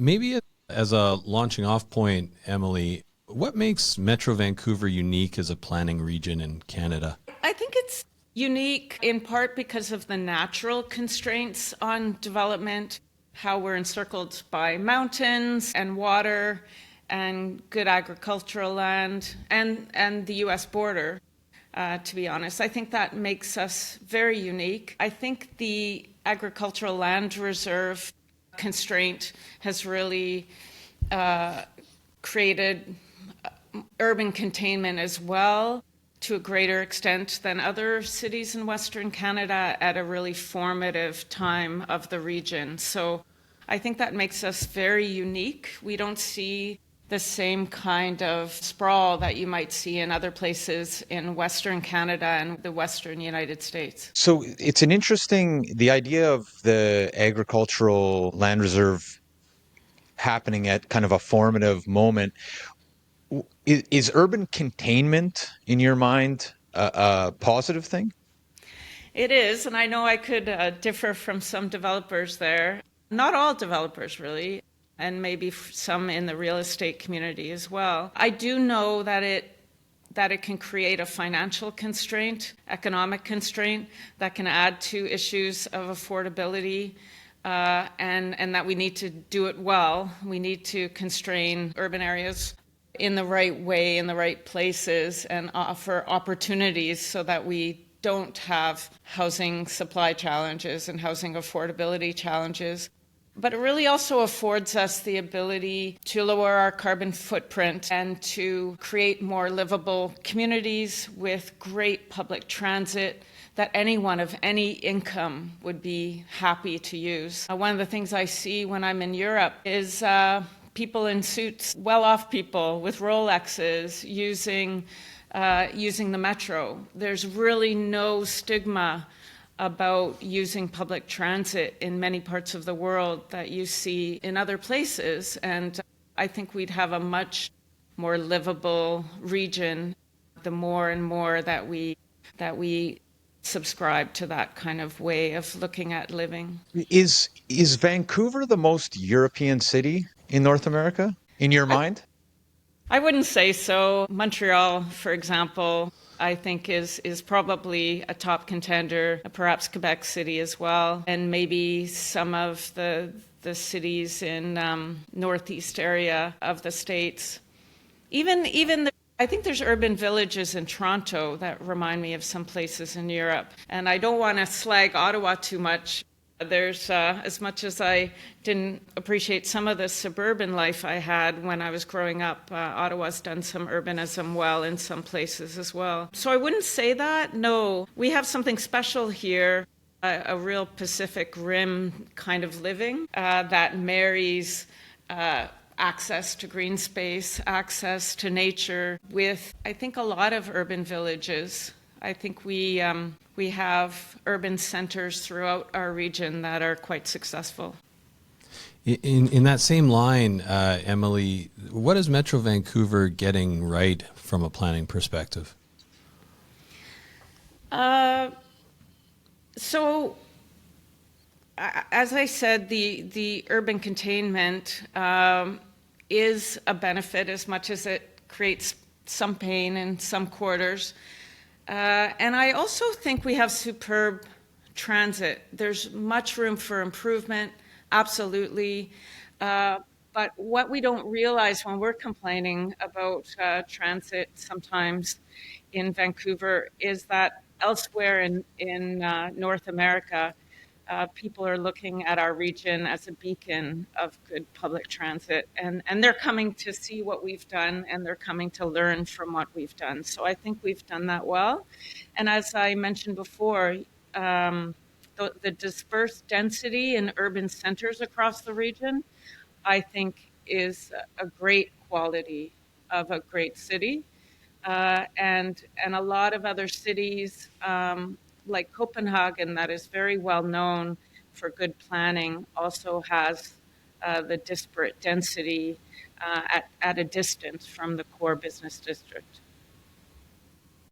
Maybe as a launching off point, Emilie, what makes Metro Vancouver unique as a planning region in Canada? I think it's unique in part because of the natural constraints on development, how we're encircled by mountains and water and good agricultural land and the US border, to be honest. I think that makes us very unique. I think the agricultural land reserve constraint has really created urban containment as well to a greater extent than other cities in Western Canada at a really formative time of the region. So I think that makes us very unique. We don't see the same kind of sprawl that you might see in other places in Western Canada and the Western United States. So it's the idea of the agricultural land reserve happening at kind of a formative moment. Is urban containment, in your mind, a positive thing? It is, and I know I could differ from some developers there. Not all developers, really, and maybe some in the real estate community as well. I do know that it can create a financial constraint, economic constraint, that can add to issues of affordability, and that we need to do it well. We need to constrain urban areas in the right way, in the right places, and offer opportunities so that we don't have housing supply challenges and housing affordability challenges. But it really also affords us the ability to lower our carbon footprint and to create more livable communities with great public transit that anyone of any income would be happy to use. One of the things I see when I'm in Europe is people in suits, well-off people with Rolexes using the metro. There's really no stigma about using public transit in many parts of the world that you see in other places. And I think we'd have a much more livable region the more and more that we subscribe to that kind of way of looking at living. Is Vancouver the most European city in North America, in your mind? I wouldn't say so. Montreal, for example, I think is probably a top contender, perhaps Quebec City as well, and maybe some of the cities in northeast area of the States. I think there's urban villages in Toronto that remind me of some places in Europe. And I don't want to slag Ottawa too much. There's, as much as I didn't appreciate some of the suburban life I had when I was growing up, Ottawa's done some urbanism well in some places as well. So I wouldn't say that, no. We have something special here, a real Pacific Rim kind of living that marries access to green space, access to nature with, I think, a lot of urban villages. I think we have urban centers throughout our region that are quite successful. In that same line, Emilie, what is Metro Vancouver getting right from a planning perspective? So, as I said, the urban containment is a benefit as much as it creates some pain in some quarters. And I also think we have superb transit. There's much room for improvement, absolutely. But what we don't realize when we're complaining about transit sometimes in Vancouver is that elsewhere in North America, people are looking at our region as a beacon of good public transit, and they're coming to see what we've done, and they're coming to learn from what we've done. So I think we've done that well. And as I mentioned before, the dispersed density in urban centers across the region, I think, is a great quality of a great city. And a lot of other cities, like Copenhagen, that is very well known for good planning, also has the disparate density at a distance from the core business district.